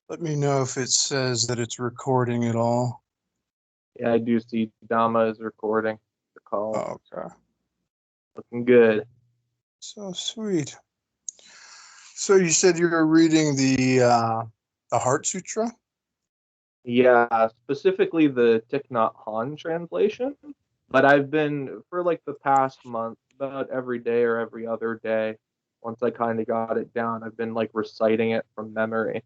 Let me know if it says that it's recording at all. Yeah, I do see Dhamma is recording the call. Okay. Looking good. So sweet. So you said you were reading the Heart Sutra? Yeah, specifically the Thich Nhat Hanh translation. But I've been, for like the past month, about every day or every other day, once I kind of got it down, I've been like reciting it from memory.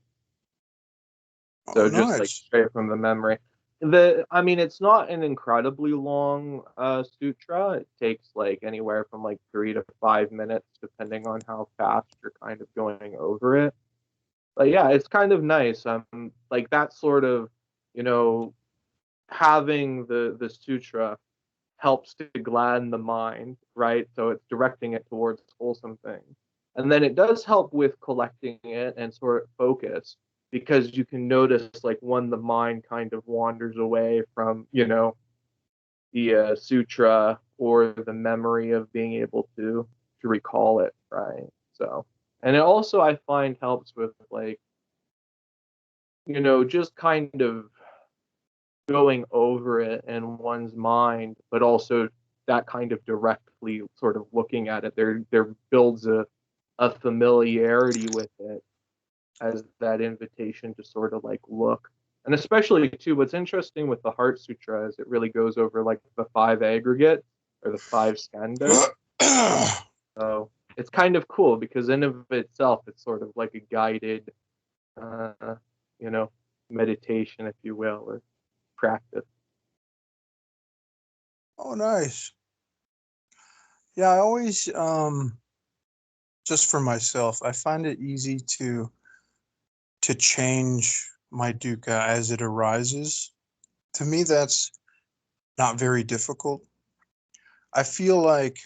Oh, So just like nice. straight from the memory. I mean, it's not an incredibly long sutra. It takes like anywhere from like 3 to 5 minutes, depending on how fast you're kind of going over it. But yeah, it's kind of nice. Like that sort of, you know, having the sutra helps to gladden the mind, right? So it's directing it towards wholesome things. And then it does help with collecting it and sort of focus because you can notice like when the mind kind of wanders away from, the sutra or the memory of being able to recall it, right? So, and it also I find helps with like, just kind of going over it in one's mind, but also that kind of directly sort of looking at it. There builds a familiarity with it as that invitation to sort of like look. And especially too, what's interesting with the Heart Sutra is it really goes over like the five aggregate or the five skandhas. So it's kind of cool because in of itself, it's sort of like a guided, uh, you know, meditation, if you will, or practice. Oh, nice. Yeah, I always, just for myself, I find it easy to change my dukkha as it arises. To me, that's not very difficult. I feel like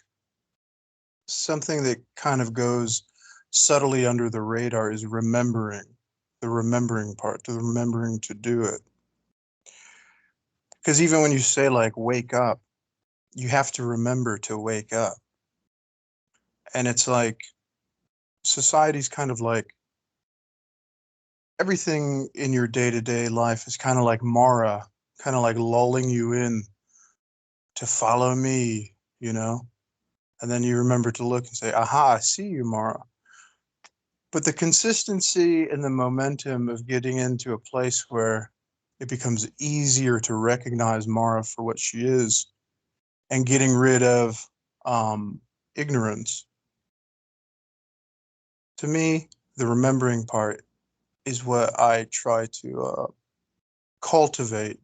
something that kind of goes subtly under the radar is the remembering part, the remembering to do it. Because even when you say like wake up, you have to remember to wake up. And it's like society's kind of like everything in your day-to-day life is kind of like Mara, kind of like lulling you in to follow me, you know? And then you remember to look and say, aha, I see you, Mara. But the consistency and the momentum of getting into a place where it becomes easier to recognize Mara for what she is and getting rid of ignorance. To me, the remembering part is what I try to cultivate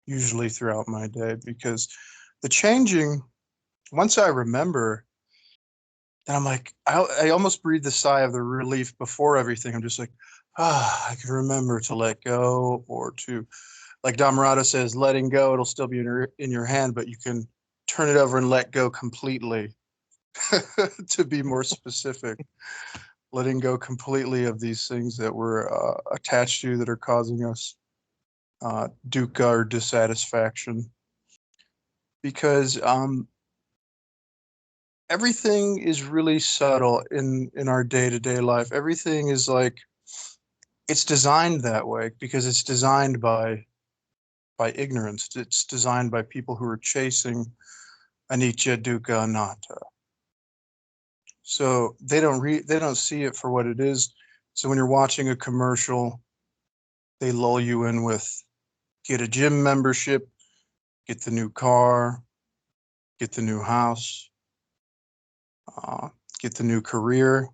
usually throughout my day because the changing, once I remember, and I'm like, I almost breathe the sigh of the relief before everything. I'm just like, I can remember to let go or to, like Dhammarato says, letting go, it'll still be in your hand, but you can turn it over and let go completely to be more specific. Letting go completely of these things that we're attached to that are causing us dukkha or dissatisfaction. Because everything is really subtle in our day-to-day life. Everything is like it's designed that way because it's designed by ignorance. It's designed by people who are chasing anicca, dukkha, anatta. So they don't see it for what it is. So when you're watching a commercial, they lull you in with get a gym membership, get the new car, get the new house, uh, get the new career,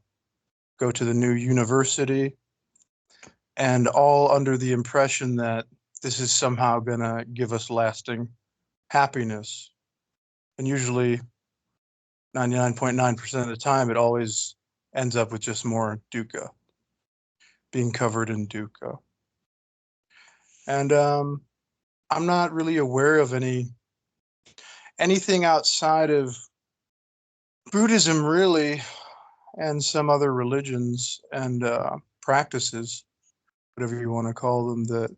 go to the new university, and all under the impression that this is somehow going to give us lasting happiness. And usually 99.9% of the time, it always ends up with just more dukkha, being covered in dukkha. And I'm not really aware of anything outside of Buddhism, really, and some other religions and practices, whatever you want to call them, that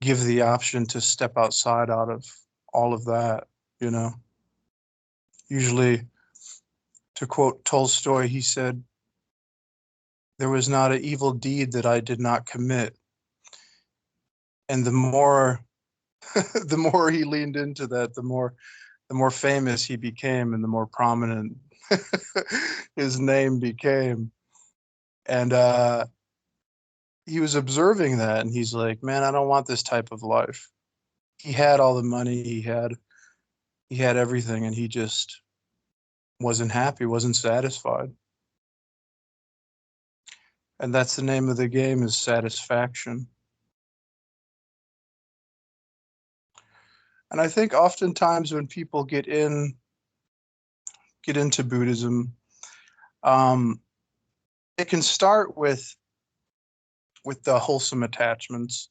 give the option to step outside out of all of that, you know. Usually, to quote Tolstoy, he said, there was not an evil deed that I did not commit. And the more the more he leaned into that, the more famous he became and the more prominent his name became. And he was observing that, and he's like, man, I don't want this type of life. He had all the money, he had everything, and he just wasn't happy, wasn't satisfied. And that's the name of the game, is satisfaction. And I think oftentimes when people get into Buddhism, it can start with the wholesome attachments.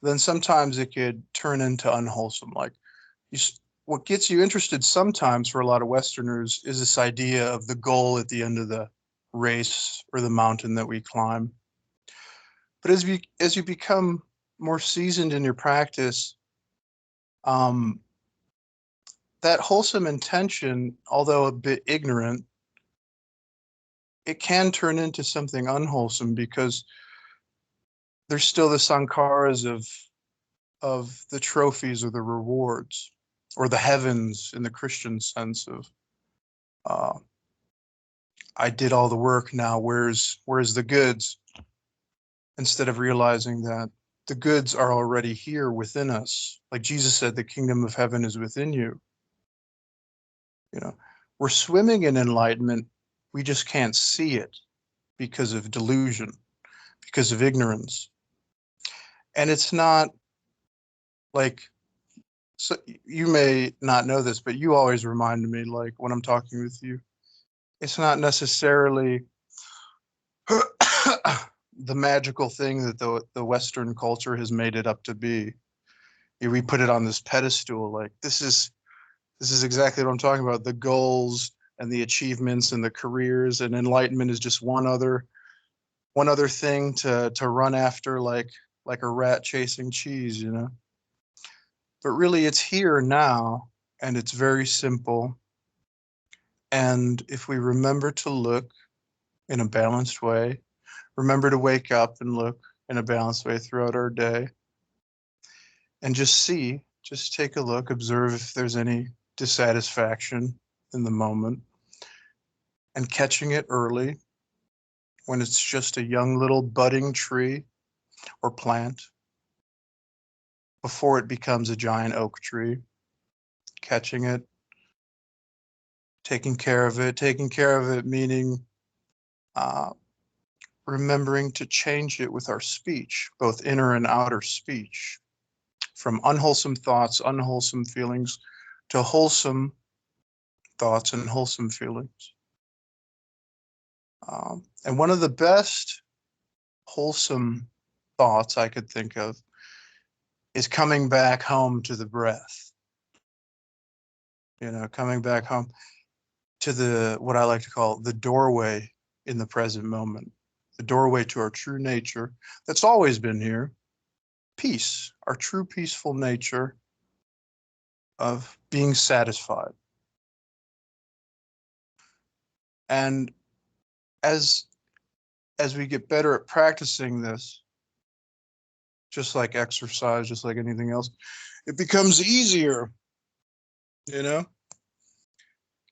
Then sometimes it could turn into unwholesome. Like, what gets you interested sometimes for a lot of Westerners is this idea of the goal at the end of the race or the mountain that we climb. But as you become more seasoned in your practice, that wholesome intention, although a bit ignorant, it can turn into something unwholesome, because there's still the sankharas of the trophies or the rewards or the heavens in the Christian sense of, I did all the work, now where's the goods? Instead of realizing that the goods are already here within us. Like Jesus said, the kingdom of heaven is within you. You know, we're swimming in enlightenment. We just can't see it because of delusion, because of ignorance. And it's not like, so you may not know this, but you always remind me, like when I'm talking with you, it's not necessarily the magical thing that the Western culture has made it up to be. We put it on this pedestal, like this is exactly what I'm talking about. The goals and the achievements and the careers, and enlightenment is just one other thing to run after, like a rat chasing cheese, you know. But really, it's here now, and it's very simple. And if we remember to look in a balanced way, remember to wake up and look in a balanced way throughout our day, and just take a look, observe if there's any dissatisfaction in the moment, and catching it early when it's just a young little budding tree or plant before it becomes a giant oak tree, catching it, taking care of it meaning remembering to change it with our speech, both inner and outer speech, from unwholesome thoughts, unwholesome feelings, to wholesome thoughts and wholesome feelings. And one of the best wholesome thoughts I could think of is coming back home to the breath. You know, coming back home to what I like to call the doorway in the present moment, the doorway to our true nature that's always been here. Peace, our true peaceful nature of being satisfied. And as we get better at practicing this, just like exercise, just like anything else, it becomes easier, you know?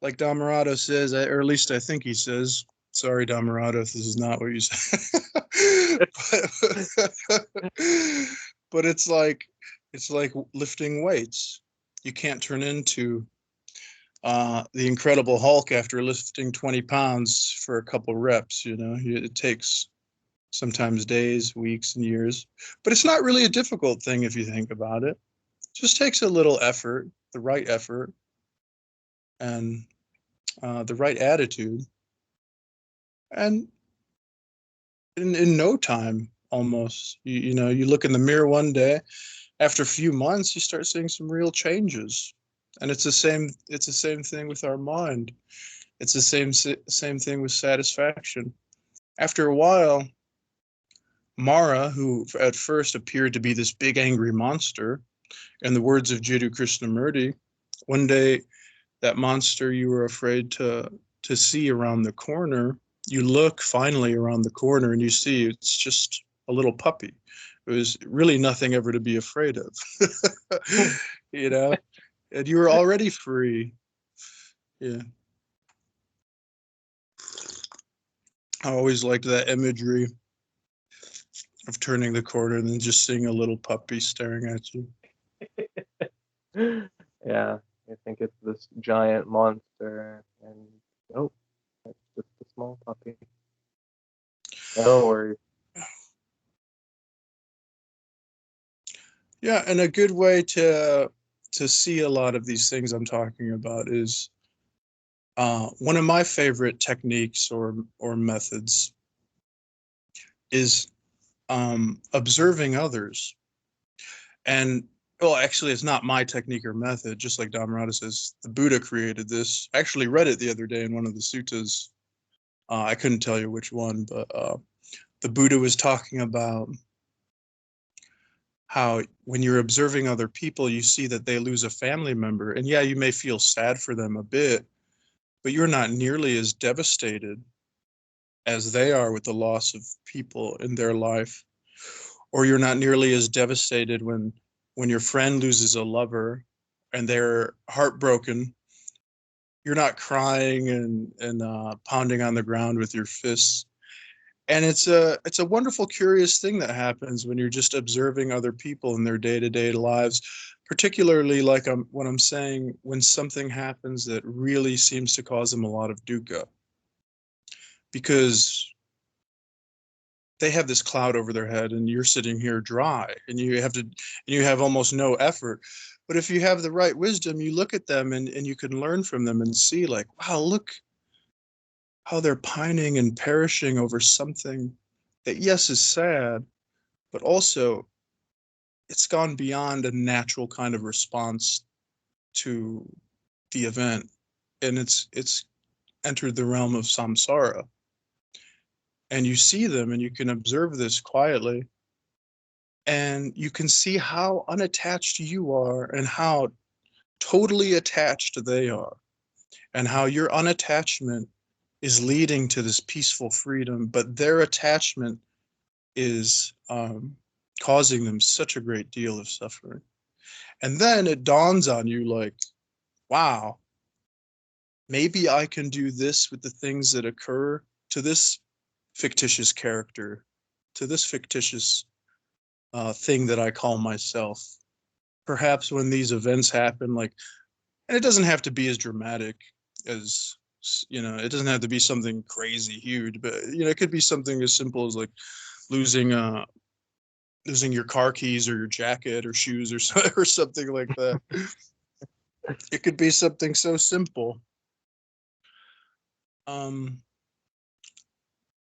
Like Dhammarato says, or at least I think he says, sorry, Dhammarato, if this is not what you said. But it's like lifting weights. You can't turn into the Incredible Hulk after lifting 20 pounds for a couple reps, you know? It takes sometimes days, weeks, and years. But it's not really a difficult thing if you think about it. It just takes a little effort, the right effort, and the right attitude. And in no time, almost, you know, you look in the mirror one day, after a few months, you start seeing some real changes. And it's the same thing with our mind. It's the same thing with satisfaction. After a while, Mara, who at first appeared to be this big angry monster, in the words of Jiddu Krishnamurti, one day that monster you were afraid to see around the corner, you look finally around the corner and you see it's just a little puppy. It was really nothing ever to be afraid of, you know, and you were already free. Yeah. I always liked that imagery of turning the corner and then just seeing a little puppy staring at you. Yeah, I think it's this giant monster, and oh, it's just a small puppy. No worries. Yeah, and a good way to see a lot of these things I'm talking about is one of my favorite techniques or methods is observing others. And well, actually, it's not my technique or method. Just like Dhammarato says, the Buddha created this. I actually read it the other day in one of the suttas. I couldn't tell you which one, but the Buddha was talking about how when you're observing other people, you see that they lose a family member. And yeah, you may feel sad for them a bit, but you're not nearly as devastated as they are with the loss of people in their life. Or you're not nearly as devastated when your friend loses a lover and they're heartbroken. You're not crying and pounding on the ground with your fists. And it's a wonderful, curious thing that happens when you're just observing other people in their day-to-day lives, particularly like what I'm saying, when something happens that really seems to cause them a lot of dukkha, because they have this cloud over their head and you're sitting here dry and you have almost no effort. But if you have the right wisdom, you look at them and you can learn from them and see like, wow, look how they're pining and perishing over something that, yes, is sad, but also it's gone beyond a natural kind of response to the event, and it's entered the realm of samsara. And you see them and you can observe this quietly, and you can see how unattached you are and how totally attached they are, and how your unattachment is leading to this peaceful freedom, but their attachment is causing them such a great deal of suffering. And then it dawns on you like, wow, maybe I can do this with the things that occur to this fictitious character, to this fictitious thing that I call myself. Perhaps when these events happen, like, and it doesn't have to be as dramatic as, it doesn't have to be something crazy huge, but it could be something as simple as like losing losing your car keys or your jacket or shoes or something like that. It could be something so simple.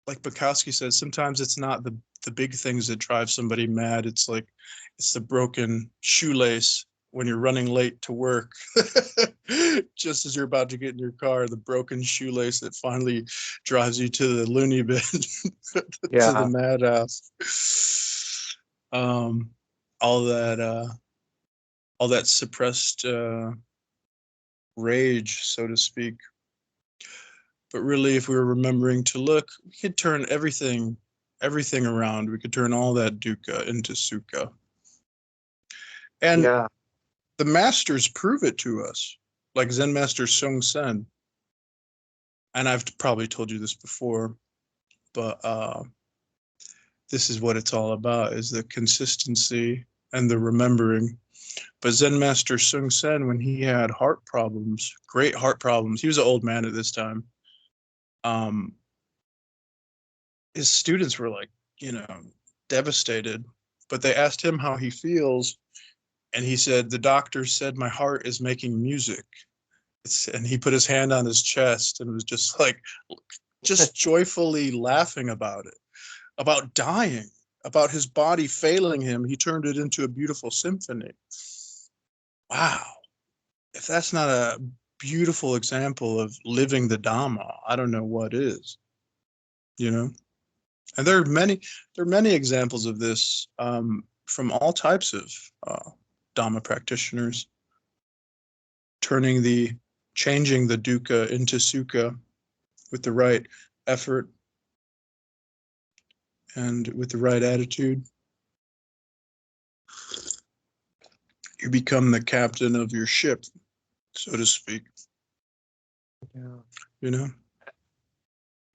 Like Bukowski says, sometimes it's not the big things that drive somebody mad. It's the broken shoelace when you're running late to work. Just as you're about to get in your car, the broken shoelace that finally drives you to the loony bin, to the madhouse. All that suppressed rage, so to speak. But really, if we were remembering to look, we could turn everything around. We could turn all that dukkha into sukha. And the masters prove it to us, like Zen Master Sung Sen. And I've probably told you this before, but this is what it's all about, is the consistency and the remembering. But Zen Master Sung Sen, when he had heart problems, great heart problems, he was an old man at this time. His students were like, devastated, but they asked him how he feels. And he said, the doctor said, my heart is making music. And he put his hand on his chest and was just like, just joyfully laughing about it, about dying, about his body failing him. He turned it into a beautiful symphony. Wow. If that's not a beautiful example of living the Dhamma, I don't know what is, And there are many examples of this from all types of Dhamma practitioners, changing the dukkha into sukha with the right effort and with the right attitude. You become the captain of your ship, so to speak. Yeah. You know?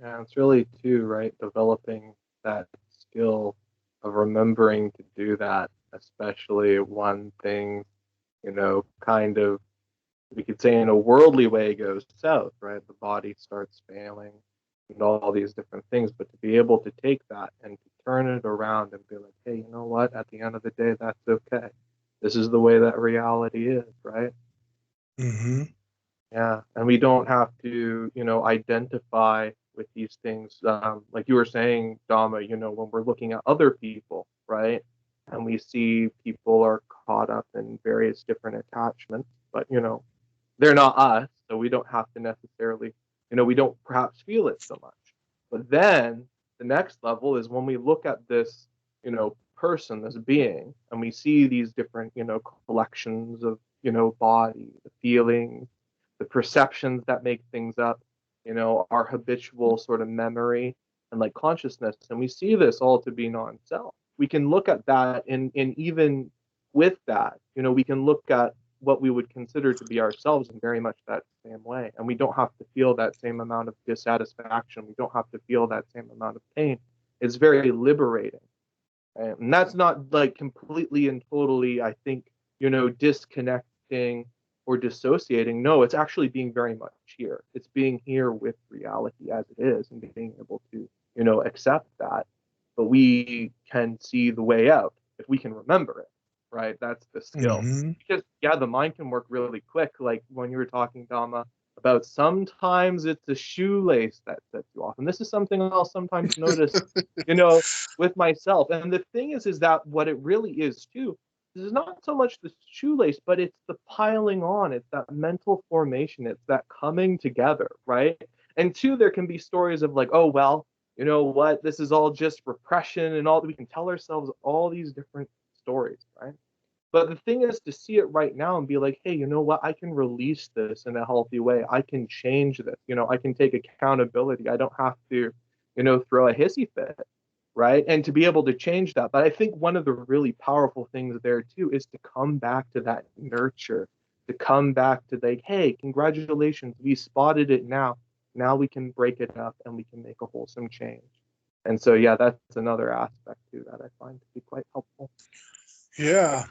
Yeah, it's really too, right? Developing that skill of remembering to do that, especially when things, kind of, we could say in a worldly way goes south, right? The body starts failing and all these different things. But to be able to take that and to turn it around and be like, hey, you know what? At the end of the day, that's okay. This is the way that reality is, right? Mm-hmm. Yeah, and we don't have to, identify with these things. Like you were saying, Dhamma, when we're looking at other people, right? And we see people are caught up in various different attachments, but, they're not us, so we don't have to necessarily, we don't perhaps feel it so much. But then the next level is when we look at this, person, this being, and we see these different, collections of, body, the feelings, the perceptions that make things up, our habitual sort of memory and like consciousness. And we see this all to be non-self. We can look at that and even with that, we can look at what we would consider to be ourselves in very much that same way. And we don't have to feel that same amount of dissatisfaction. We don't have to feel that same amount of pain. It's very liberating. And that's not like completely and totally, I think, disconnecting or dissociating. No, it's actually being very much here. It's being here with reality as it is and being able to, accept that. But we can see the way out if we can remember it, right? That's the skill. Mm-hmm. Because, yeah, the mind can work really quick. Like when you were talking, Dhamma, about sometimes it's a shoelace that sets you off. And this is something I'll sometimes notice, with myself. And the thing is that what it really is too, is not so much the shoelace, but it's the piling on. It's that mental formation. It's that coming together, right? And two, there can be stories of like, oh, well, you know what? This is all just repression and all. We can tell ourselves all these different stories, right? But the thing is to see it right now and be like, hey, you know what? I can release this in a healthy way. I can change this. I can take accountability. I don't have to, throw a hissy fit, right? And to be able to change that. But I think one of the really powerful things there too is to come back to that nurture, to come back to like, hey, congratulations, we spotted it now. Now we can break it up and we can make a wholesome change. And so, yeah, that's another aspect too that I find to be quite helpful. Yeah.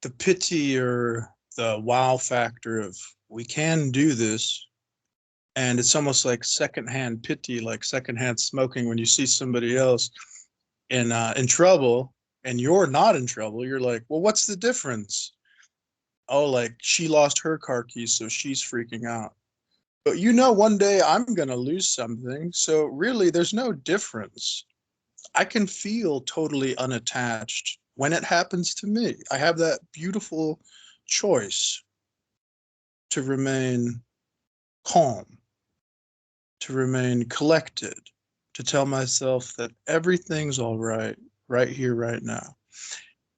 The pity or the wow factor of we can do this. And it's almost like secondhand pity, like secondhand smoking when you see somebody else in trouble and you're not in trouble. You're like, well, what's the difference? Oh, like she lost her car keys, so she's freaking out. But one day I'm going to lose something. So really, there's no difference. I can feel totally unattached when it happens to me. I have that beautiful choice to remain calm, to remain collected, to tell myself that everything's all right here, right now.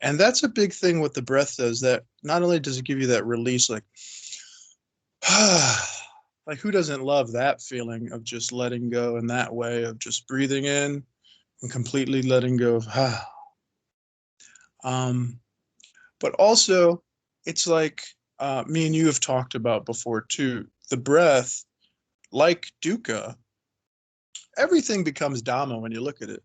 And that's a big thing what the breath does, that not only does it give you that release, like, like who doesn't love that feeling of just letting go in that way, of just breathing in and completely letting go of, um, but also it's like me and you have talked about before too, the breath, like dukkha, everything becomes Dhamma when you look at it.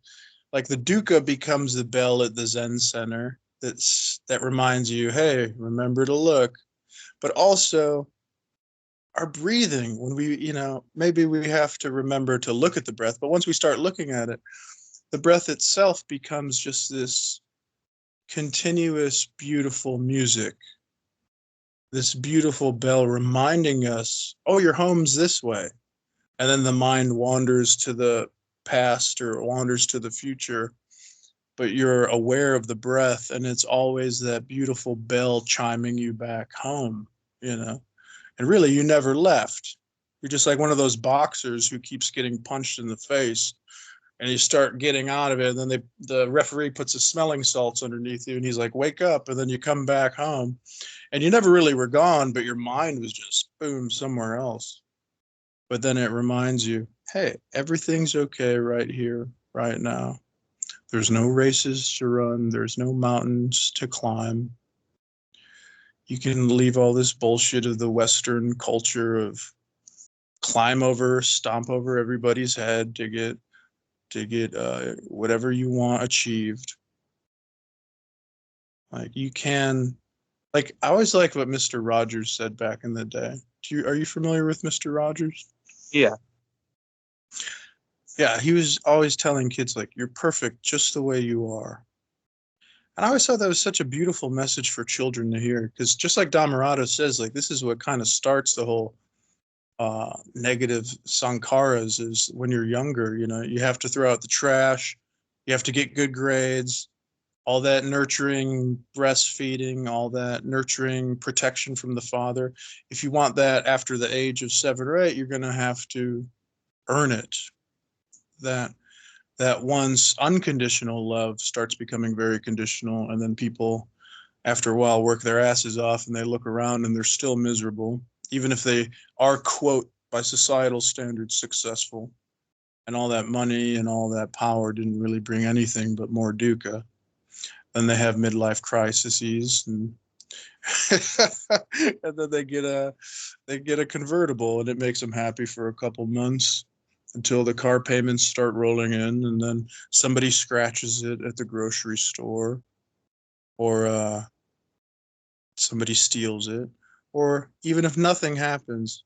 Like the dukkha becomes the bell at the Zen center that reminds you, hey, remember to look. But also our breathing, when we, maybe we have to remember to look at the breath, but once we start looking at it, the breath itself becomes just this continuous, beautiful music, this beautiful bell reminding us, oh, your home's this way. And then the mind wanders to the past or wanders to the future, but you're aware of the breath, and it's always that beautiful bell chiming you back home, and really you never left. You're just like one of those boxers who keeps getting punched in the face, and you start getting out of it, and then the referee puts the smelling salts underneath you, and he's like, wake up, and then you come back home, and you never really were gone, but your mind was just boom somewhere else. But then it reminds you, hey, everything's okay right here, right now. There's no races to run. There's no mountains to climb. You can leave all this bullshit of the Western culture of climb over, stomp over everybody's head to get whatever you want achieved. Like you can, like I always like what Mr. Rogers said back in the day. Are you familiar with Mr. Rogers? Yeah. Yeah, he was always telling kids like you're perfect just the way you are. And I always thought that was such a beautiful message for children to hear, because just like Dhammarato says, like this is what kind of starts the whole negative sankharas is when you're younger. You know, you have to throw out the trash, you have to get good grades, all that nurturing, breastfeeding, all that nurturing, protection from the father. If you want that after the age of 7 or 8, you're going to have to earn it. That once unconditional love starts becoming very conditional, and then people after a while work their asses off and they look around and they're still miserable, even if they are, quote, by societal standards successful, and all that money and all that power didn't really bring anything but more dukkha. Then they have midlife crises, and and then they get a convertible, and it makes them happy for a couple months until the car payments start rolling in, and then somebody scratches it at the grocery store, or somebody steals it, or even if nothing happens,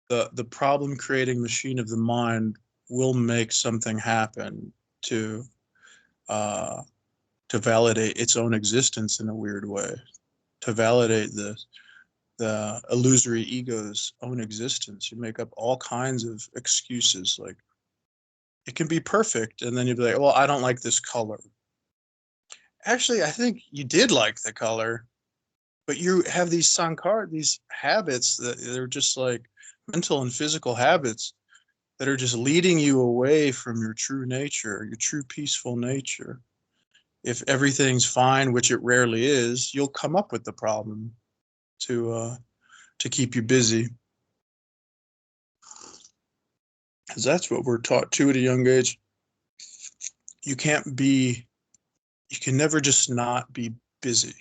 the problem creating machine of the mind will make something happen to uh, to validate its own existence in a weird way, to validate the illusory ego's own existence. You make up all kinds of excuses, like it can be perfect, and then you'd be like, well, I don't like this color. Actually, I think you did like the color, but you have these sankhara, these habits that they're just like mental and physical habits that are just leading you away from your true nature, your true peaceful nature. If everything's fine, which it rarely is, you'll come up with the problem to keep you busy. Because that's what we're taught too at a young age. You can never just not be busy.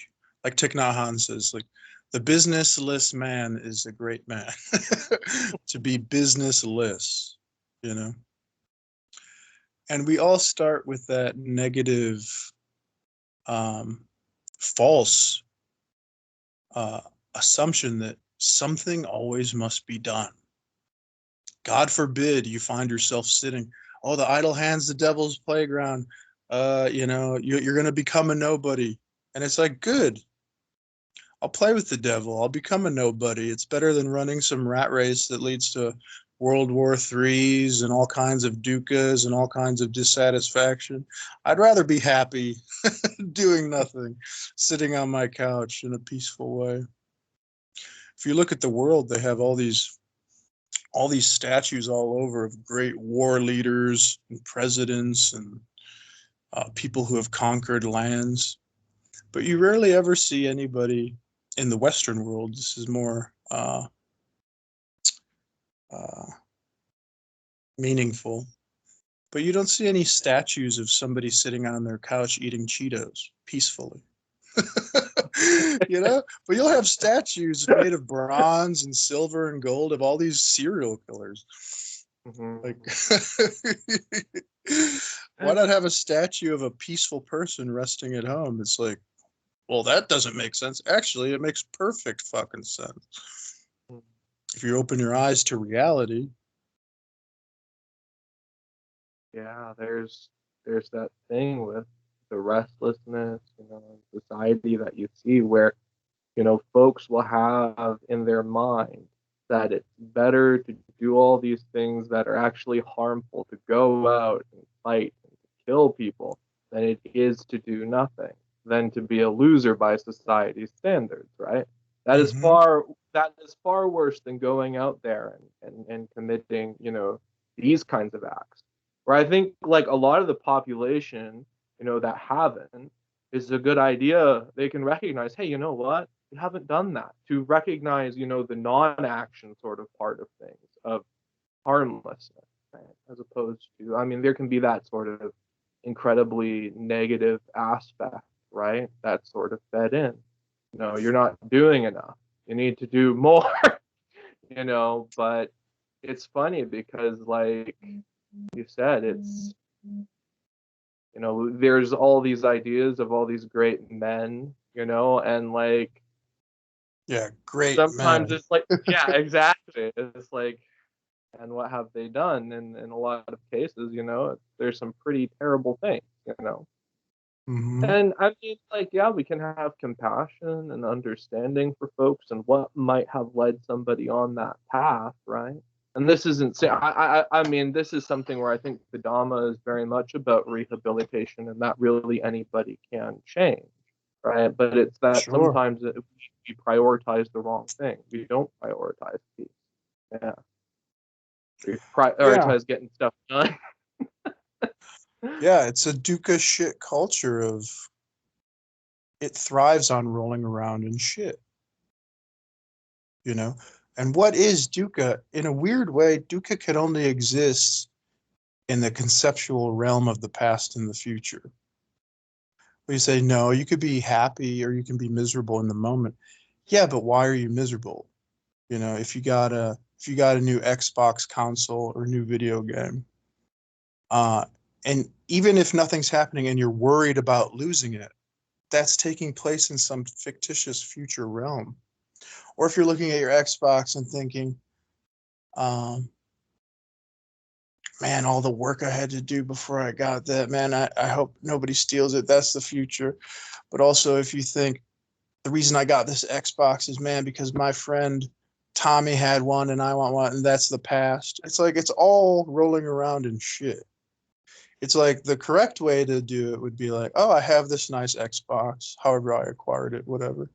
Like Thich Nhat Hanh says, like the businessless man is a great man. To be businessless, you know. And we all start with that negative, false assumption that something always must be done. God forbid you find yourself sitting, oh, the idle hand's the devil's playground. You're going to become a nobody. And it's like, good. I'll play with the devil. I'll become a nobody. It's better than running some rat race that leads to World War IIIs and all kinds of dukkhas and all kinds of dissatisfaction. I'd rather be happy doing nothing, sitting on my couch in a peaceful way. If you look at the world, they have all these statues all over of great war leaders and presidents and people who have conquered lands. But you rarely ever see anybody in the Western world. This is more meaningful. But you don't see any statues of somebody sitting on their couch eating Cheetos peacefully. But you'll have statues made of bronze and silver and gold of all these serial killers. Mm-hmm. Like, why not have a statue of a peaceful person resting at home? It's like, well, that doesn't make sense. Actually, it makes perfect fucking sense. If you open your eyes to reality. Yeah, there's that thing with the restlessness, society that you see where, folks will have in their mind that it's better to do all these things that are actually harmful, to go out and fight and to kill people, than it is to do nothing, than to be a loser by society's standards, right? That is far worse than going out there and committing, these kinds of acts. Where I think like a lot of the population, that haven't, is a good idea. They can recognize, hey, you know what? We haven't done that. To recognize, the non-action sort of part of things, of harmlessness, right? As opposed to, there can be that sort of incredibly negative aspect, right? That's sort of fed in. No, you're not doing enough. You need to do more, but it's funny because, like you said, there's all these ideas of all these great men, and like Yeah, great sometimes man. it's like, yeah, exactly. It's like, and what have they done? And in a lot of cases, there's some pretty terrible things. Hmm. And I mean, like, yeah, we can have compassion and understanding for folks and what might have led somebody on that path, right? And this isn't say I mean, this is something where I think the Dhamma is very much about rehabilitation, and that really anybody can change, right? But it's that Sure. sometimes we prioritize the wrong thing. We don't prioritize peace. Yeah, we Yeah. prioritize getting stuff done. Yeah, it's a dukkha shit culture of it thrives on rolling around in shit, you know? And what is dukkha? In a weird way, dukkha can only exist in the conceptual realm of the past and the future. We say, no, you could be happy or you can be miserable in the moment. Yeah, but why are you miserable? If you got a new Xbox console or new video game, uh, and even if nothing's happening and you're worried about losing it, that's taking place in some fictitious future realm. Or if you're looking at your Xbox and thinking, um, man, all the work I had to do before I got that, man, I hope nobody steals it. That's the future. But also, if you think the reason I got this Xbox is, man, because my friend Tommy had one and I want one, and that's the past. It's like it's all rolling around in shit. It's like the correct way to do it would be like, oh, I have this nice Xbox, however I acquired it, whatever.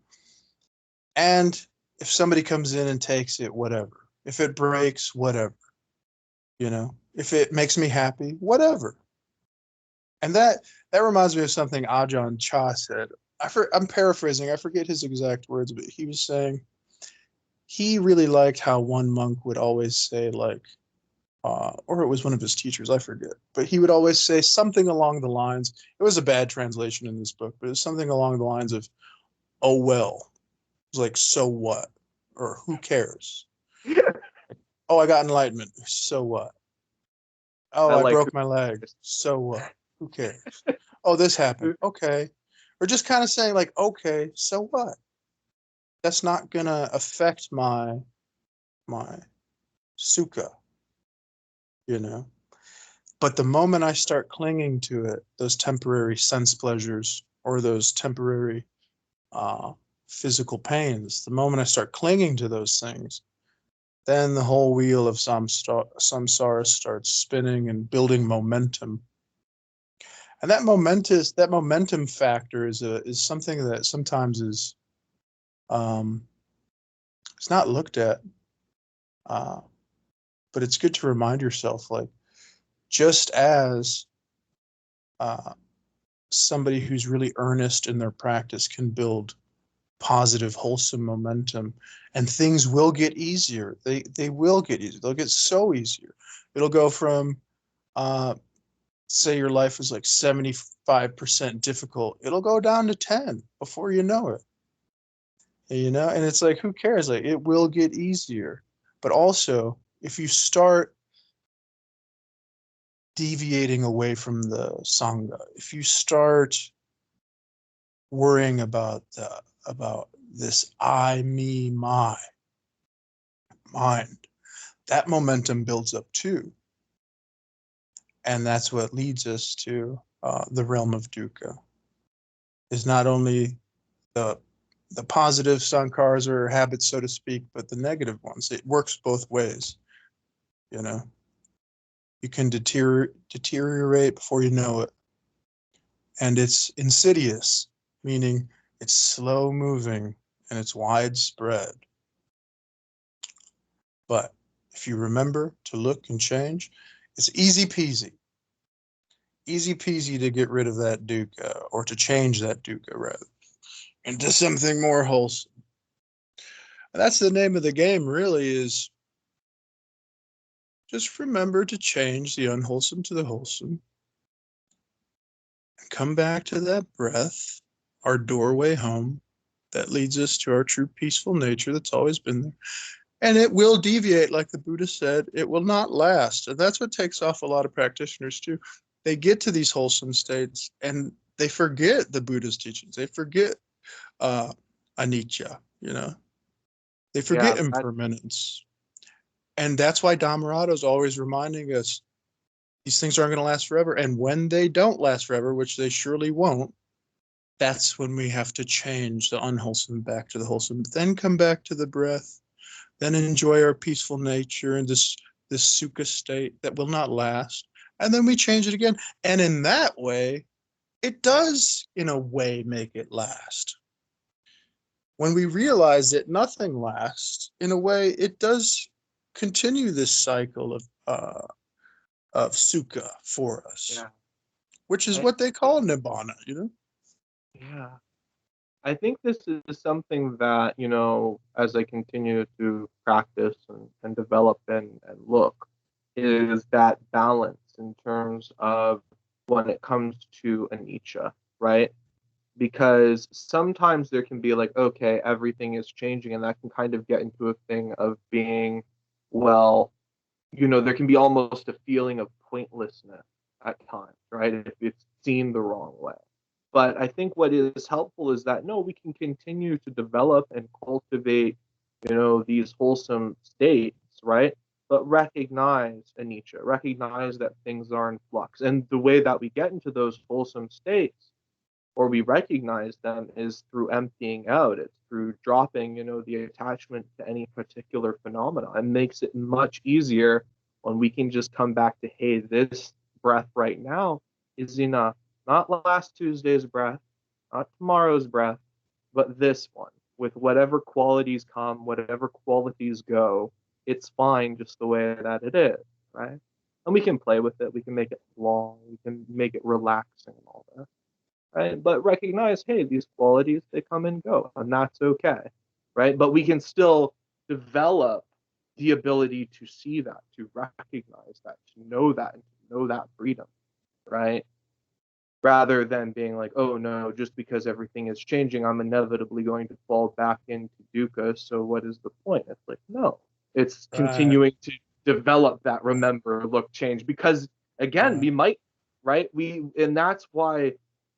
And if somebody comes in and takes it, whatever. If it breaks, whatever. If it makes me happy, whatever. And that reminds me of something Ajahn Chah said. I'm paraphrasing. I forget his exact words, but he was saying he really liked how one monk would always say, like, or it was one of his teachers, I forget, but he would always say something along the lines. It was a bad translation in this book, but it was something along the lines of, "Oh well," it was like, "So what?" or "Who cares?" "Oh, I got enlightenment. So what?" "Oh, I I like broke my leg. So what? Who cares?" "Oh, this happened. Okay." Or just kind of saying like, "Okay, so what?" That's not gonna affect my sukha, you know. But the moment I start clinging to it, those temporary sense pleasures or those temporary uh, physical pains, the moment I start clinging to those things, then the whole wheel of samsara starts spinning and building momentum. And that momentum factor is something that sometimes is um, it's not looked at, uh, but it's good to remind yourself, like, just as uh, somebody who's really earnest in their practice can build positive, wholesome momentum, and things will get easier. They will get easier. They'll get so easier. It'll go from uh, say your life is like 75% difficult. It'll go down to 10 before you know it. And it's like, who cares? Like, it will get easier. But also, if you start deviating away from the Sangha, if you start worrying about this I, me, my mind, that momentum builds up too. And that's what leads us to the realm of dukkha. Is not only the the positive sankharas or habits, so to speak, but the negative ones. It works both ways. You know, you can deteriorate before you know it, and it's insidious, meaning it's slow moving and it's widespread. But if you remember to look and change, it's easy peasy to get rid of that dukkha or to change that dukkha rather into something more wholesome. And that's the name of the game, really, is just remember to change the unwholesome to the wholesome and come back to that breath, our doorway home, that leads us to our true peaceful nature that's always been there. And it will deviate, like the Buddha said, it will not last. And that's what takes off a lot of practitioners too. They get to these wholesome states and they forget the Buddha's teachings. They forget anicca, they Yeah, forget impermanence. And that's why Dhammarato is always reminding us these things aren't going to last forever. And when they don't last forever, which they surely won't, that's when we have to change the unwholesome back to the wholesome, then come back to the breath, then enjoy our peaceful nature and this sukha state that will not last. And then we change it again. And in that way, it does, in a way, make it last. When we realize that nothing lasts, in a way, it does continue this cycle of sukha for us, yeah, which is I, what they call nibbana. yeah. I think this is something that, as I continue to practice and develop and look, is that balance in terms of when it comes to anicca, right? Because sometimes there can be like, okay, everything is changing, and that can kind of get into a thing of being, well, there can be almost a feeling of pointlessness at times, right? If it's seen the wrong way. But I think what is helpful is that no, we can continue to develop and cultivate, these wholesome states, right? But recognize anicca, recognize that things are in flux. And the way that we get into those wholesome states or we recognize them is through emptying out. It's through dropping, the attachment to any particular phenomena. It makes it much easier when we can just come back to, hey, this breath right now is enough. Not last Tuesday's breath, not tomorrow's breath, but this one. With whatever qualities come, whatever qualities go, it's fine just the way that it is, right? And we can play with it. We can make it long. We can make it relaxing and all that, right? But recognize, hey, these qualities, they come and go, and that's okay, right? But we can still develop the ability to see that, to recognize that, to know that, and to know that freedom, right? Rather than being like, oh no, just because everything is changing, I'm inevitably going to fall back into dukkha. So what is the point? It's like, no, it's Right. continuing to develop that remember, look, change. Because again, Right. we might, right? And that's why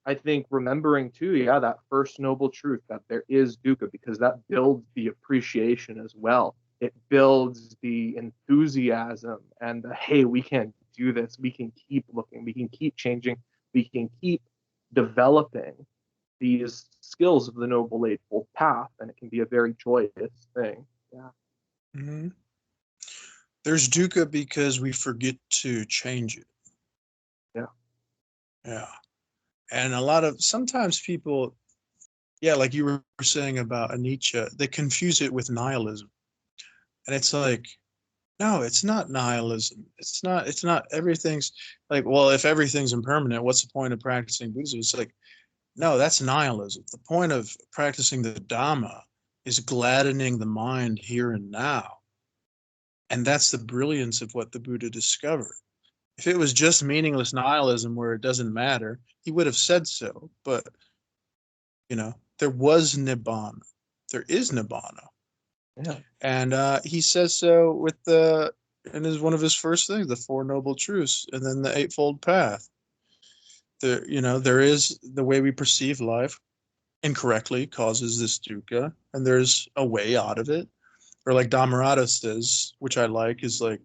I think remembering too, yeah, that first noble truth that there is dukkha, because that builds the appreciation as well. It builds the enthusiasm and the, hey, we can do this. We can keep looking. We can keep changing. We can keep developing these skills of the Noble Eightfold Path, and it can be a very joyous thing. Yeah. Mm-hmm. There's dukkha because we forget to change it. Yeah. Yeah. And sometimes people, yeah, like you were saying about anicca, they confuse it with nihilism. And it's like, no, it's not nihilism. It's not everything's like, well, if everything's impermanent, what's the point of practicing Buddhism? It's like, no, that's nihilism. The point of practicing the Dhamma is gladdening the mind here and now. And that's the brilliance of what the Buddha discovered. If it was just meaningless nihilism where it doesn't matter, he would have said so. But, there was Nibbana. There is Nibbana. Yeah. And he says so and is one of his first things, the Four Noble Truths, and then the Eightfold Path. There is the way we perceive life incorrectly causes this dukkha, and there's a way out of it. Or like Dhammarato says, which I like, is like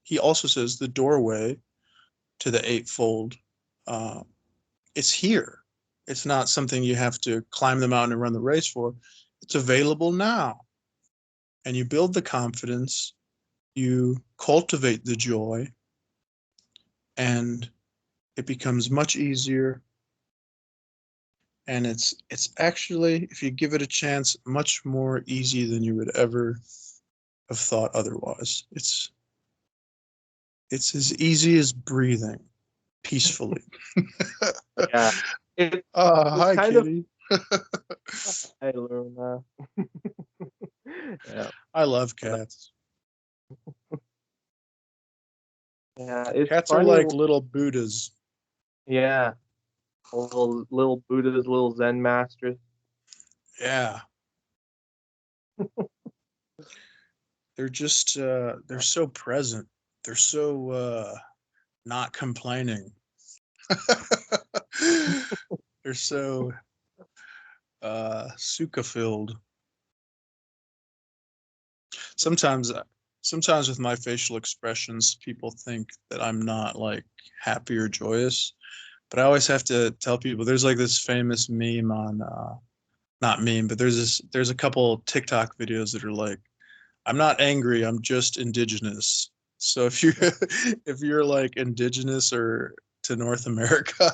he also says the doorway to the eightfold, uh, it's here. It's not something you have to climb the mountain and run the race for. It's available now. And you build the confidence, you cultivate the joy, and it becomes much easier. And it's actually, if you give it a chance, much more easy than you would ever have thought otherwise. It's as easy as breathing peacefully. Yeah. It, it's Hi, kind of, kitty. I learn yeah. I love But, cats. yeah. It's Cats are funny. like little Buddhas. Yeah. Little Buddhas, little Zen masters. Yeah. They're just they're so present. They're so not complaining. They're so sukha filled. Sometimes sometimes with my facial expressions people think that I'm not like happy or joyous, but I always have to tell people there's like this famous meme on not meme, but there's a couple TikTok videos that are like, I'm not angry, I'm just indigenous. So if you if you're like indigenous or to North America,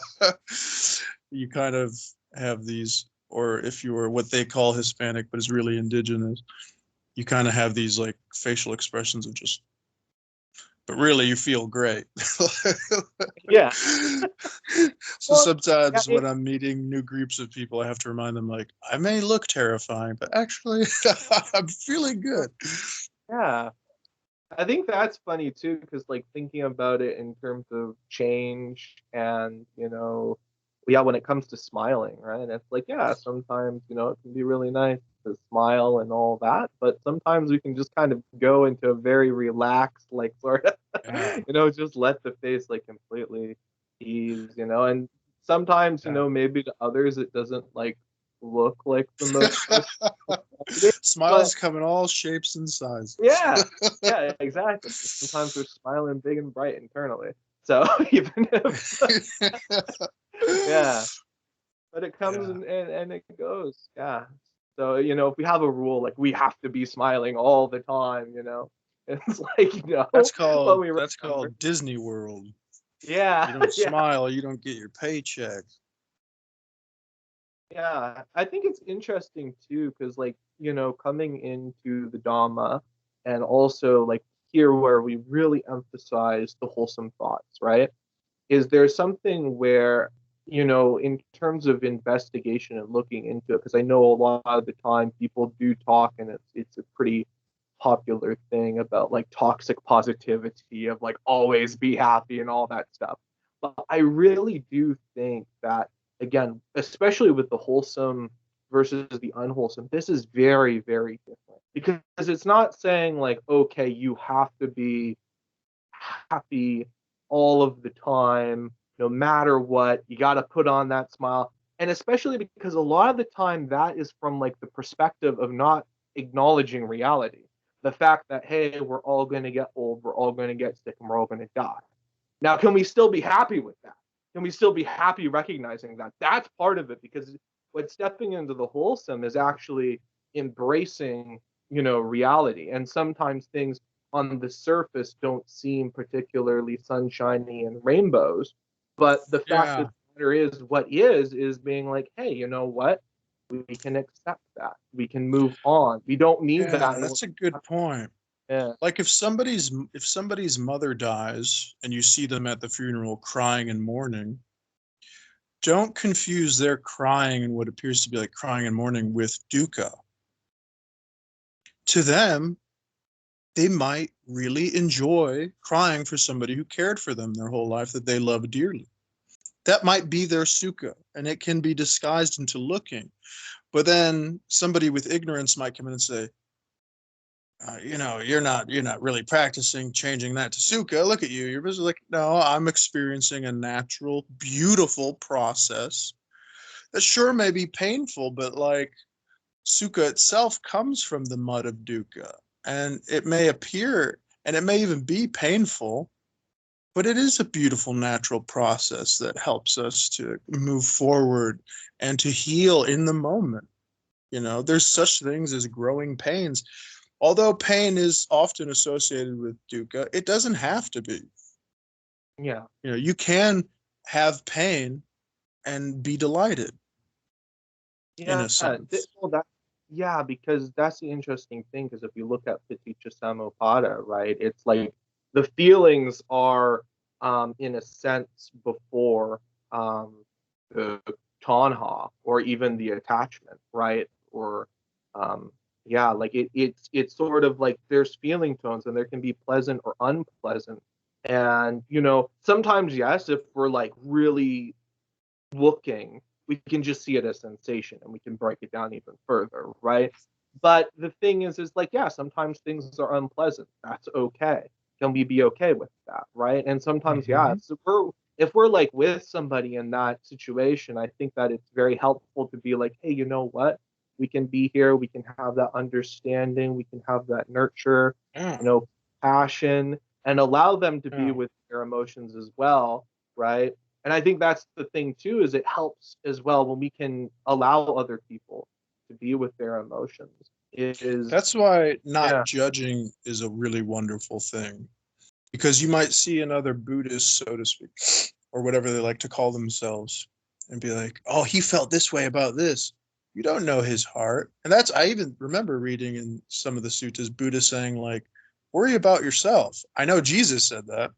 you kind of have these, or if you were what they call Hispanic but is really indigenous, you kind of have these like facial expressions of just, but really you feel great. Yeah. So Well, yeah, sometimes when I'm meeting new groups of people, I have to remind them like, I may look terrifying, but actually I'm feeling good. yeah. I think that's funny too, because like thinking about it in terms of change and, yeah, when it comes to smiling, right? It's like, yeah, sometimes, it can be really nice to smile and all that, but sometimes we can just kind of go into a very relaxed, like sort of, Yeah, just let the face like completely ease, and sometimes, yeah. maybe to others it doesn't like look like the most positive, but Smiles come in all shapes and sizes. yeah, yeah, exactly. Sometimes we're smiling big and bright internally. So even if, yeah, but it comes Yeah, and it goes. Yeah. So, if we have a rule, like we have to be smiling all the time, it's like, what we that's remember. called Disney World. Yeah, You don't yeah, smile, you don't get your paycheck. yeah. I think it's interesting too, because like, coming into the Dhamma and also like here where we really emphasize the wholesome thoughts, right? Is there something where, in terms of investigation and looking into it, because I know a lot of the time people do talk and it's a pretty popular thing about like toxic positivity of like always be happy and all that stuff. But I really do think that, again, especially with the wholesome versus the unwholesome, this is very, very different because it's not saying like, okay, you have to be happy all of the time, no matter what. You got to put on that smile. And especially because a lot of the time that is from like the perspective of not acknowledging reality. The fact that, hey, we're all going to get old, we're all going to get sick, and we're all going to die. Now, can we still be happy with that? Can we still be happy recognizing that? That's part of it because what stepping into the wholesome is actually embracing, reality. And sometimes things on the surface don't seem particularly sunshiny and rainbows. But the fact Yeah, that the matter is what is being like, hey, you know what? We can accept that. We can move on. We don't need yeah, that in order. that's a good point. Yeah. Like if somebody's mother dies and you see them at the funeral crying and mourning, don't confuse their crying and what appears to be like crying and mourning with dukkha. To them, they might really enjoy crying for somebody who cared for them their whole life that they love dearly. That might be their sukha, and it can be disguised into looking. But then somebody with ignorance might come in and say, you're not really practicing changing that to sukha. Look at you. You're busy like, no, I'm experiencing a natural, beautiful process that sure may be painful, but like sukha itself comes from the mud of dukkha. And it may appear, and it may even be painful, but it is a beautiful natural process that helps us to move forward and to heal in the moment. There's such things as growing pains. Although pain is often associated with dukkha, it doesn't have to be. Yeah. You can have pain and be delighted in Yeah, a sense. well, yeah, because that's the interesting thing. Because if you look at Paticca Samuppada, right, it's like the feelings are, in a sense, before the tanha or even the attachment, right? Or, um, yeah, like it's sort of like there's feeling tones, and there can be pleasant or unpleasant. And sometimes yes, if we're like really looking we can just see it as sensation, and we can break it down even further, right? But the thing is like, yeah, sometimes things are unpleasant. That's okay. Can we be okay with that, right? And sometimes, yeah, Mhm. if we're like with somebody in that situation, I think that it's very helpful to be like, hey, you know what? We can be here. We can have that understanding. We can have that nurture, Yeah. you know, passion, and allow them to be Yeah. with their emotions as well, right? And I think that's the thing too, is it helps as well when we can allow other people to be with their emotions. Is That's why not yeah, judging is a really wonderful thing. Because you might see another Buddhist, so to speak, or whatever they like to call themselves, and be like, oh, he felt this way about this. You don't know his heart. And that's, I even remember reading in some of the suttas, Buddha saying, like, worry about yourself. I know Jesus said that.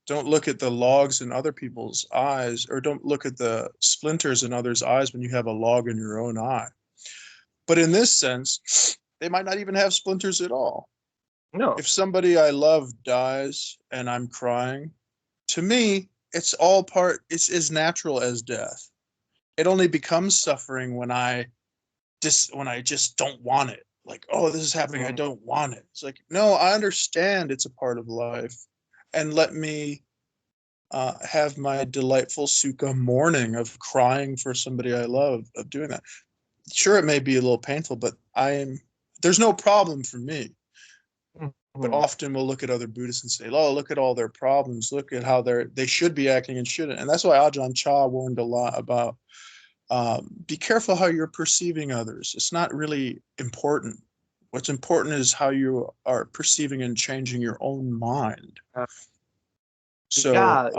Don't look at the logs in other people's eyes, or don't look at the splinters in others' eyes when you have a log in your own eye. But in this sense, they might not even have splinters at all. no, If somebody I love dies and I'm crying, to me, it's all part, it's as natural as death. It only becomes suffering when I just don't want it. Like, oh, this is happening, I mm, don't want it. It's like, no, I understand it's a part of life. And let me have my delightful sukha morning of crying for somebody I love, of doing that. Sure, it may be a little painful, but there's no problem for me. But mm, often we'll look at other Buddhists and say, "Oh, look at all their problems. Look at how they should be acting and shouldn't." And that's why Ajahn Chah warned a lot about be careful how you're perceiving others. It's not really important. What's important is how you are perceiving and changing your own mind. uh, So, yeah,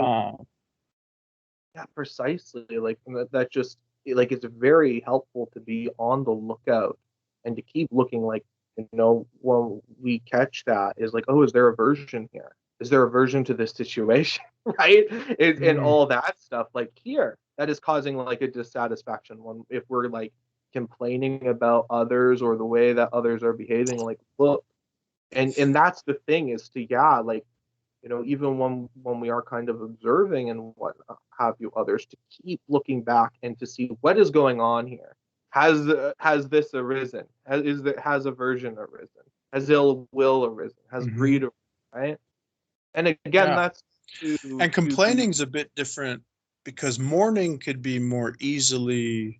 yeah, precisely. Like that just like it's very helpful to be on the lookout and to keep looking. Like, when we catch that, is like, oh, is there a version here? Is there a version to this situation? Right? And mm, all that stuff. Like here, that is causing like a dissatisfaction. When if we're like complaining about others or the way that others are behaving, like look, and that's the thing, is to, yeah, like, even when we are kind of observing and what have you others, to keep looking back and to see what is going on here. Has this arisen? Has aversion arisen? Has ill will arisen? Has greed mhm, arisen? Right? And again, yeah. that's And to be complaining's a bit different because mourning could be more easily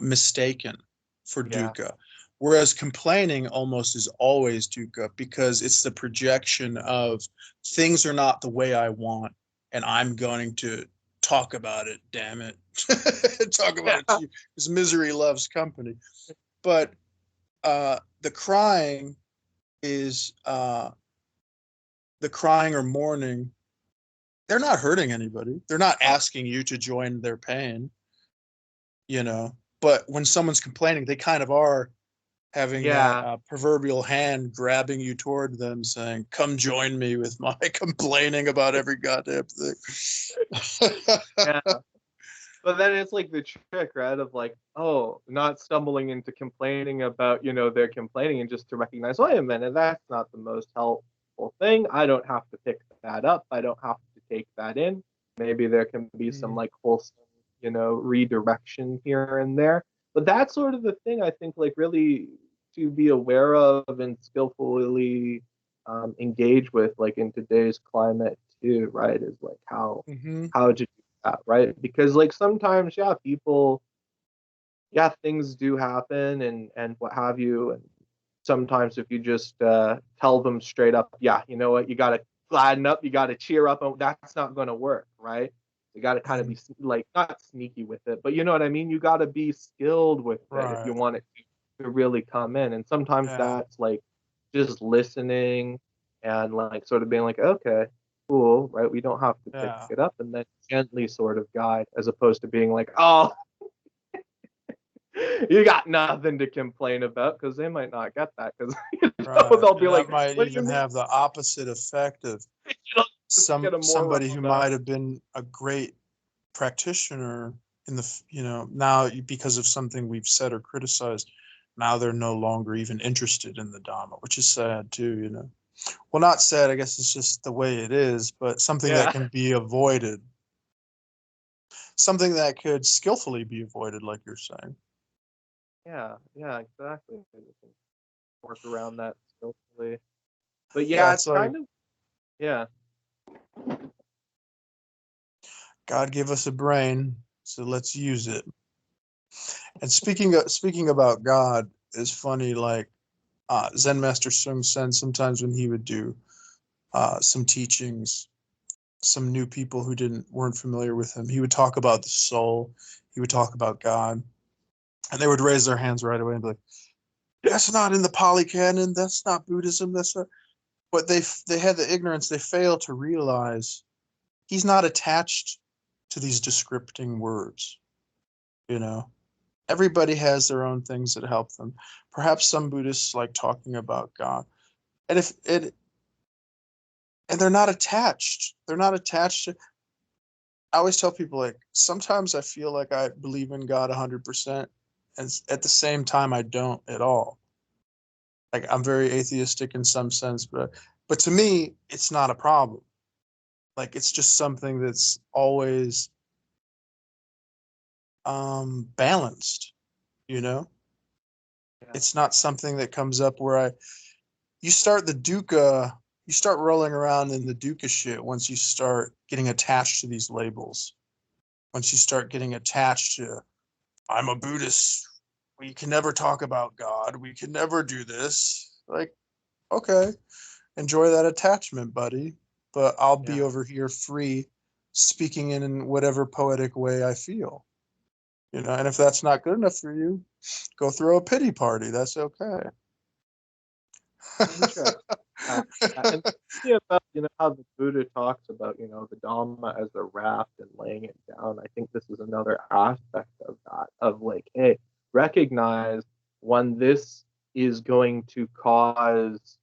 mistaken for yeah, dukkha, whereas complaining almost is always dukkha because it's the projection of things are not the way I want, and I'm going to talk about it. Damn it, talk about it to you because misery loves company. But the crying is the crying or mourning. They're not hurting anybody. They're not asking you to join their pain, you know. But when someone's complaining, they kind of are having that yeah. proverbial hand grabbing you toward them, saying, "Come join me with my complaining about every goddamn thing." Yeah. But then it's like the trick, right? Of like, oh, not stumbling into complaining about, their complaining, and just to recognize, wait a minute, that's not the most helpful thing. I don't have to pick that up. I don't have to take that in. Maybe there can be some Mm, like wholesome, redirection here and there. But that's sort of the thing, I think, like really to be aware of and skillfully engage with, like in today's climate too, right? Is like mhm. how to that, right? Because like sometimes, yeah, people, yeah, things do happen and what have you, and sometimes if you just tell them straight up, yeah, you know what, you got to gladden up, you got to cheer up, and that's not going to work, right? You got to kind of Mm, be like not sneaky with it, but you know what I mean. You got to be skilled with it if you right. want it to really come in, and sometimes Yeah. that's like just listening and like sort of being like, okay, cool, right? We don't have to pick Yeah. it up, and then gently sort of guide, as opposed to being like, oh, you got nothing to complain about, because they might not get that, because Right. they'll be And that like, might what do you even mean have the opposite effect of you don't just get a moral somebody who about might have been a great practitioner in now because of something we've said or criticized, now they're no longer even interested in the Dhamma, which is sad too. Well, not sad, I guess it's just the way it is, but something that yeah. can be avoided. something that could skillfully be avoided, like you're saying. Yeah, exactly. We can work around that skillfully. But Yeah, yeah, it's it's like kind of yeah. God gave us a brain, so let's use it. And speaking about God is funny. Like Zen Master Sun Sen, sometimes when he would do some teachings, some new people who weren't familiar with him, he would talk about the soul. He would talk about God, and they would raise their hands right away and be like, "That's not in the Pali Canon. That's not Buddhism. That's not." But they had the ignorance. They fail to realize he's not attached to these descripting words. You know, everybody has their own things that help them. Perhaps some Buddhists like talking about God, and if it and they're not attached. They're not attached to. I always tell people, like, sometimes I feel like I believe in God 100%, and at the same time I don't at all. Like, I'm very atheistic in some sense, but to me it's not a problem. Like, it's just something that's always balanced. You know, Yeah. it's not something that comes up where you start the dukkha, you start rolling around in the dukkha shit once you start getting attached to these labels. Once you start getting attached to, I'm a Buddhist, we can never talk about God, we can never do this. Like, okay, enjoy that attachment, buddy. But I'll be Yeah. over here free, speaking in whatever poetic way I feel. You know, and if that's not good enough for you, go throw a pity party. That's okay. Interesting. And thinking about, how the Buddha talks about, the Dhamma as a raft and laying it down. I think this is another aspect of that, of like, hey, recognize when this is going to cause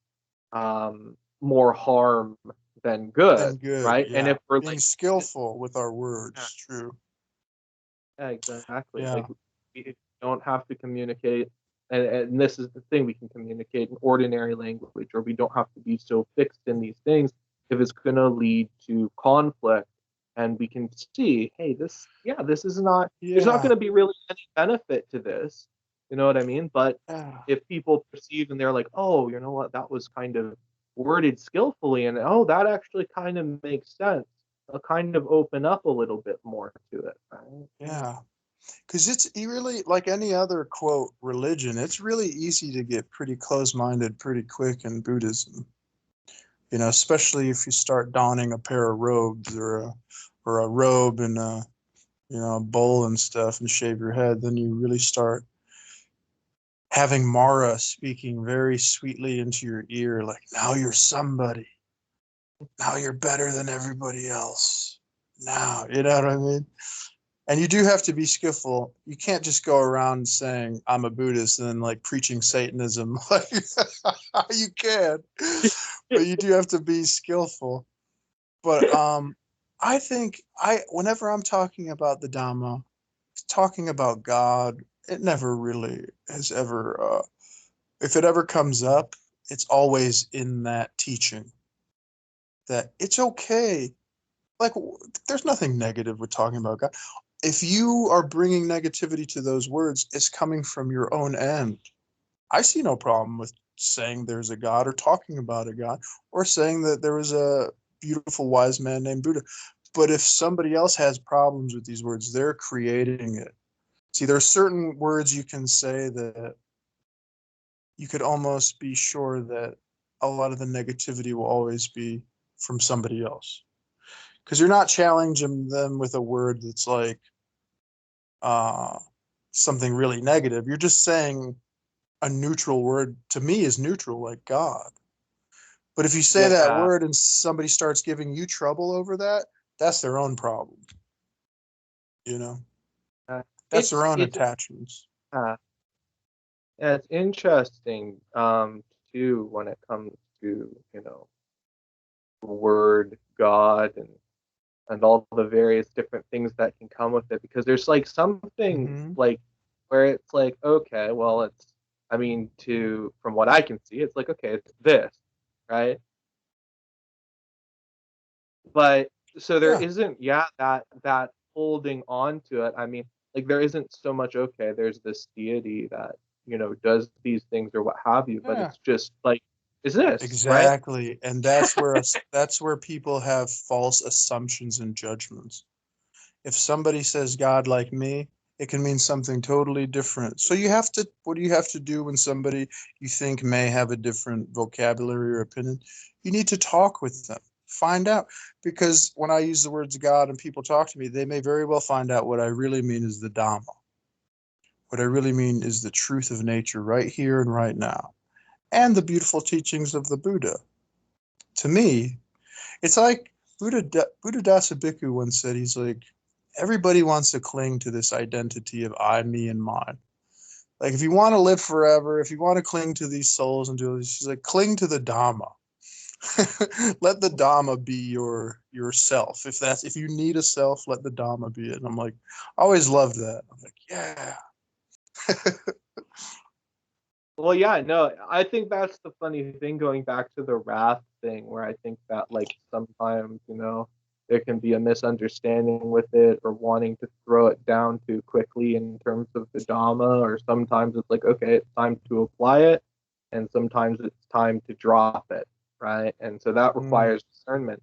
more harm than good, Then good, right? And yeah. if we're Being like, skillful with our yeah, words, true. yeah, exactly. Like Yeah, we don't have to communicate, and this is the thing: we can communicate in ordinary language, or we don't have to be so fixed in these things if it's going to lead to conflict. And we can see, hey, this is not. There's not going yeah, to be really any benefit to this. You know what I mean? But yeah. if people perceive and they're like, oh, you know what, that was kind of worded skillfully, and oh, that actually kind of makes sense. They'll kind of open up a little bit more to it, right? Yeah. Because it's really like any other quote religion, it's really easy to get pretty close minded pretty quick in Buddhism. You know, especially if you start donning a pair of robes or a robe and a bowl and stuff and shave your head, then you really start having Mara speaking very sweetly into your ear, like, now you're somebody. Now you're better than everybody else. Now, you know what I mean? And you do have to be skillful. You can't just go around saying I'm a Buddhist and then like preaching Satanism. Like, you can, but you do have to be skillful. But I think whenever I'm talking about the Dhamma, talking about God, it never really has ever. If it ever comes up, it's always in that teaching that it's okay. Like, there's nothing negative with talking about God. If you are bringing negativity to those words, it's coming from your own end. I see no problem with saying there's a God or talking about a God or saying that there was a beautiful wise man named Buddha. But if somebody else has problems with these words, they're creating it. See, there are certain words you can say that you could almost be sure that a lot of the negativity will always be from somebody else. Because you're not challenging them with a word that's like uh, something really negative. You're just saying a neutral word to me is neutral, like God. But if you say that Yeah, word and somebody starts giving you trouble over that, that's their own problem. You know, uh, that's their own it's attachments. uh, yeah, it's interesting too when it comes to the word God and all the various different things that can come with it, because there's like something Hmm. like where it's like, okay, well, it's, I mean, to from what I can see, it's like, okay, it's this, right? But so there Yeah. isn't, yeah, that holding on to it. I mean, like there isn't so much, okay, there's this deity that, does these things or what have you, but Yeah, it's just like, is this, right? exactly. And that's where people have false assumptions and judgments. If somebody says God like me, it can mean something totally different. So what do you have to do when somebody you think may have a different vocabulary or opinion? You need to talk with them, find out. Because when I use the words God and people talk to me, they may very well find out what I really mean is the Dhamma. What I really mean is the truth of nature right here and right now, and the beautiful teachings of the Buddha. To me, it's like Buddhadasa Bhikkhu once said, he's like, everybody wants to cling to this identity of I, me, and mine. Like, if you want to live forever, if you want to cling to these souls and do this, she's like, cling to the Dhamma. Let the Dhamma be yourself. If you need a self, let the Dhamma be it. And I'm like, I always loved that. I'm like, yeah. Well, yeah, no, I think that's the funny thing, going back to the wrath thing, where I think that like sometimes, there can be a misunderstanding with it, or wanting to throw it down too quickly in terms of the Dhamma, or sometimes it's like, okay, it's time to apply it, and sometimes it's time to drop it, right? And so that Mm, requires discernment.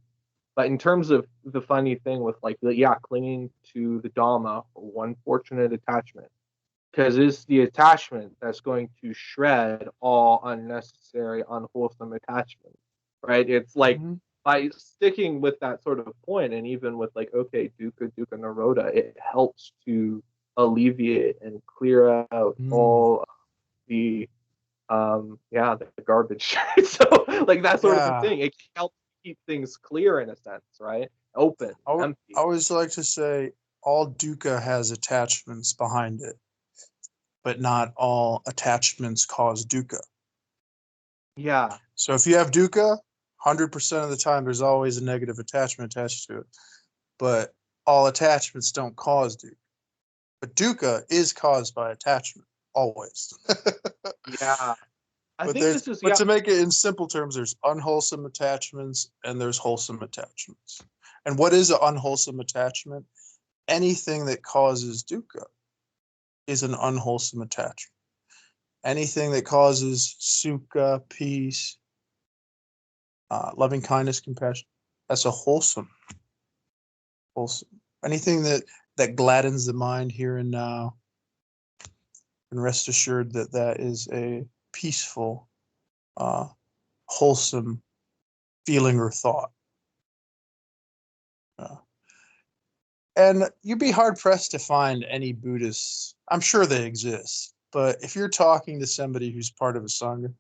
But in terms of the funny thing with like, yeah, clinging to the Dhamma for one fortunate attachment, because it's the attachment that's going to shred all unnecessary, unwholesome attachment, right? It's like mhm, by sticking with that sort of point, and even with like, okay, dukkha nirodha, it helps to alleviate and clear out mm. all the the garbage. So like that sort of a Yeah. thing, it helps keep things clear in a sense, right? Open, I empty. always like to say all dukkha has attachments behind it, but not all attachments cause dukkha. Yeah. So if you have dukkha, 100% of the time there's always a negative attachment attached to it. But all attachments don't cause dukkha. But dukkha is caused by attachment, always. Yeah. I but think there's this is, but yeah. to make it in simple terms, there's unwholesome attachments and there's wholesome attachments. And what is an unwholesome attachment? Anything that causes dukkha is an unwholesome attachment. Anything that causes sukha, peace, loving kindness, compassion, that's a wholesome. Anything that gladdens the mind here and now, and rest assured that that is a peaceful, uh, wholesome feeling or thought. Uh, and you'd be hard pressed to find any Buddhists. I'm sure they exist, but if you're talking to somebody who's part of a sangha,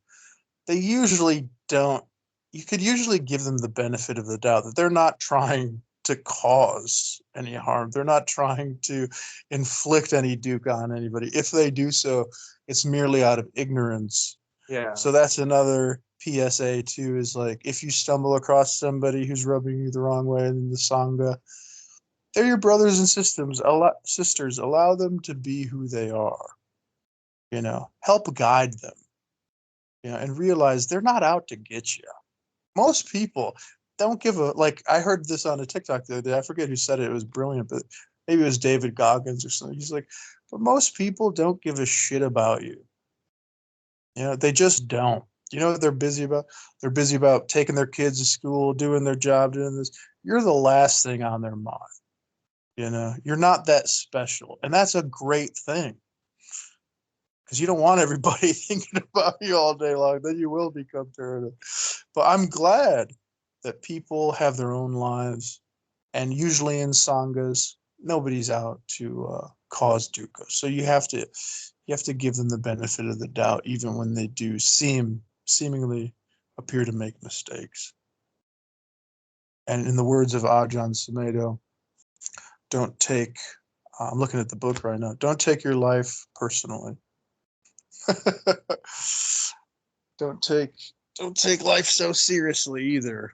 they usually don't. You could usually give them the benefit of the doubt that they're not trying to cause any harm. They're not trying to inflict any dukkha on anybody. If they do so, it's merely out of ignorance. Yeah. So that's another PSA too, is like, if you stumble across somebody who's rubbing you the wrong way in the sangha, they're your brothers and sisters. Allow them to be who they are. Help guide them. And realize they're not out to get you. Most people don't give a like. I heard this on a TikTok the other day. I forget who said it. It was brilliant, but maybe it was David Goggins or something. He's like, but most people don't give a shit about you. They just don't. You know what they're busy about? They're busy about taking their kids to school, doing their job, doing this. You're the last thing on their mind. You're not that special, and that's a great thing, because you don't want everybody thinking about you all day long. Then you will become paranoid. But I'm glad that people have their own lives, and usually in sanghas, nobody's out to cause dukkha. So you have to give them the benefit of the doubt, even when they do seemingly appear to make mistakes. And in the words of Ajahn Sumedho, don't take. I'm looking at the book right now. Don't take your life personally. don't take don't take life so seriously either.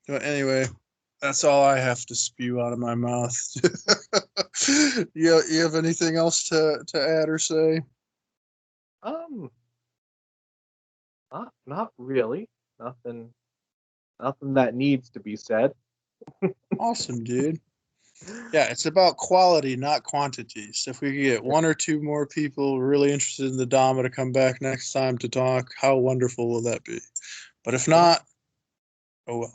But anyway, that's all I have to spew out of my mouth. You have anything else to add or say? Um, not really. Nothing Nothing that needs to be said. Awesome, dude. Yeah, it's about quality, not quantity. So if we could get one or two more people really interested in the Dhamma to come back next time to talk, how wonderful will that be? But if not, oh well.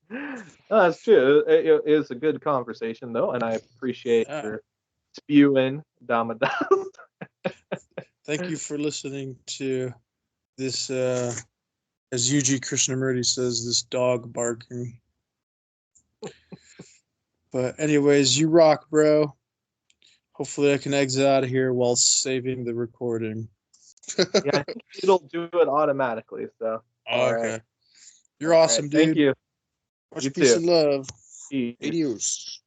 No, that's true. It is a good conversation, though, and I appreciate your spewing Dhammadasa. Thank you for listening to this, as UG Krishnamurti says, this dog barking. But anyways, you rock, bro. Hopefully I can exit out of here while saving the recording. Yeah, I think it'll do it automatically. So, all Okay. right. You're awesome, dude. Thank you. Much You peace too. and love. Peace. Adios.